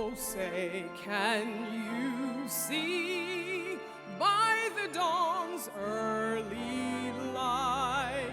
Oh, say, can you see by the dawn's early light?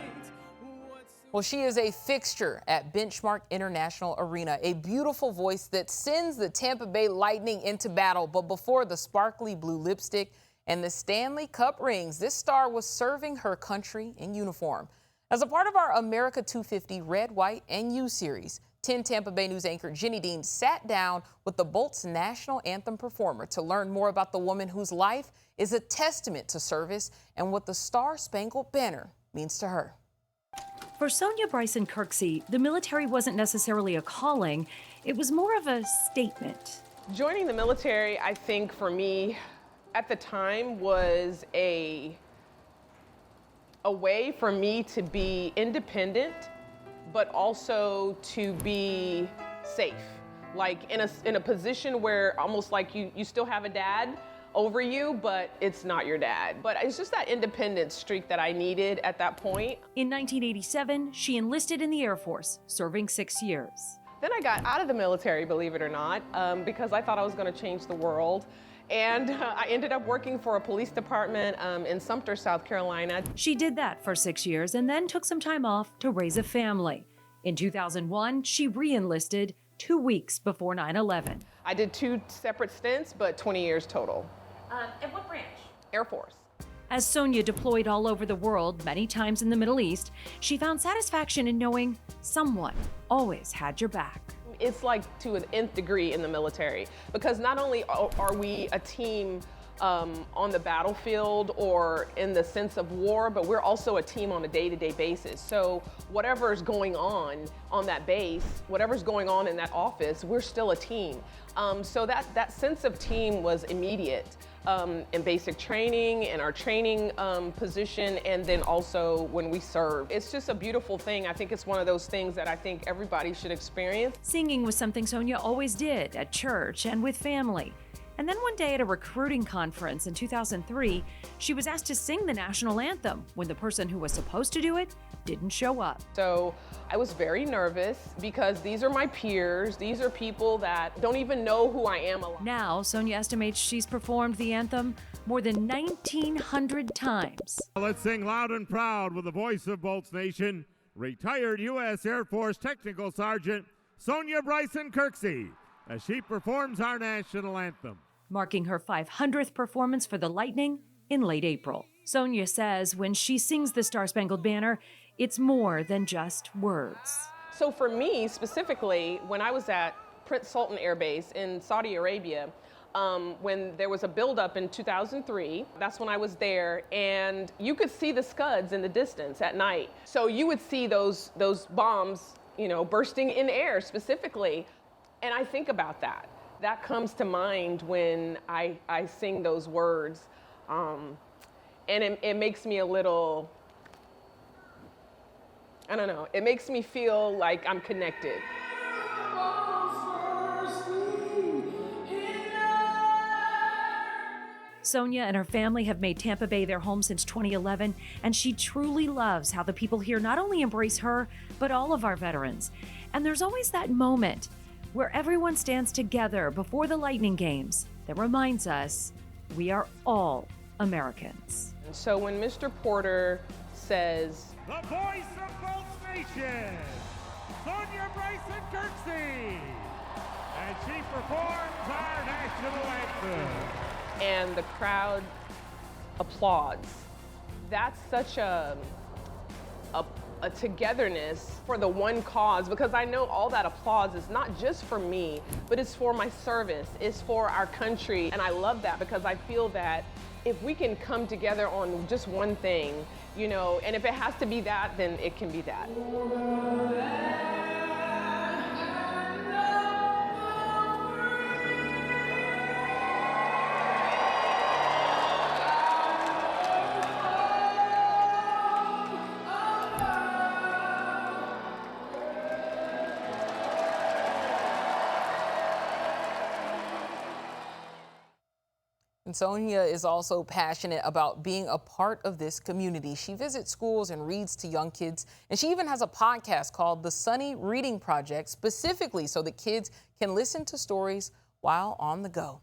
Well, she is a fixture at Benchmark International Arena, a beautiful voice that sends the Tampa Bay Lightning into battle. But before the sparkly blue lipstick and the Stanley Cup rings, this star was serving her country in uniform. As a part of our America 250 Red, White, and You series, 10 Tampa Bay News anchor Jenny Dean sat down with the Bolts National Anthem performer to learn more about the woman whose life is a testament to service and what the Star-Spangled Banner means to her. For Sonya Bryson-Kirksey, the military wasn't necessarily a calling, it was more of a statement. Joining the military, I think for me, at the time was a way for me to be independent, but also to be safe. Like in a position where almost like you still have a dad over you, but it's not your dad. But it's just that independent streak that I needed at that point. In 1987, she enlisted in the Air Force, serving 6 years. Then I got out of the military, believe it or not, because I thought I was gonna change the world. And I ended up working for a police department in Sumter, South Carolina. She did that for 6 years and then took some time off to raise a family. In 2001, she re-enlisted 2 weeks before 9/11. I did 2 separate stints, but 20 years total. And what branch? Air Force. As Sonya deployed all over the world, many times in the Middle East, she found satisfaction in knowing someone always had your back. It's like to an nth degree in the military, because not only are we a team on the battlefield or in the sense of war, but we're also a team on a day-to-day basis. So whatever's going on that base, whatever's going on in that office, we're still a team. So that sense of team was immediate in basic training, in our training position, and then also when we serve. It's just a beautiful thing. I think it's one of those things that I think everybody should experience. Singing was something Sonya always did at church and with family. And then one day at a recruiting conference in 2003, she was asked to sing the national anthem when the person who was supposed to do it didn't show up. So I was very nervous because these are my peers. These are people that don't even know who I am. Now, Sonya estimates she's performed the anthem more than 1,900 times. Let's sing loud and proud with the voice of Bolts Nation, retired U.S. Air Force Technical Sergeant Sonya Bryson-Kirksey, as she performs our national anthem. Marking her 500th performance for the Lightning in late April. Sonya says when she sings the Star-Spangled Banner, it's more than just words. So for me specifically, when I was at Prince Sultan Air Base in Saudi Arabia, when there was a buildup in 2003, that's when I was there, and you could see the Scuds in the distance at night. So you would see those bombs, bursting in air specifically, and I think about that. That comes to mind when I sing those words, and it makes me a little, I don't know, it makes me feel like I'm connected. Sonya and her family have made Tampa Bay their home since 2011, and she truly loves how the people here not only embrace her, but all of our veterans. And there's always that moment where everyone stands together before the Lightning games that reminds us we are all Americans. So when Mr. Porter says, The voice of Bolts Nation, Sonya Bryson-Kirksey, and she performs our national anthem. And the crowd applauds, that's such a togetherness for the one cause, because I know all that applause is not just for me, but it's for my service, it's for our country. And I love that because I feel that if we can come together on just one thing, and if it has to be that, then it can be that. And Sonya is also passionate about being a part of this community. She visits schools and reads to young kids, and she even has a podcast called The Sunny Reading Project, specifically so that kids can listen to stories while on the go.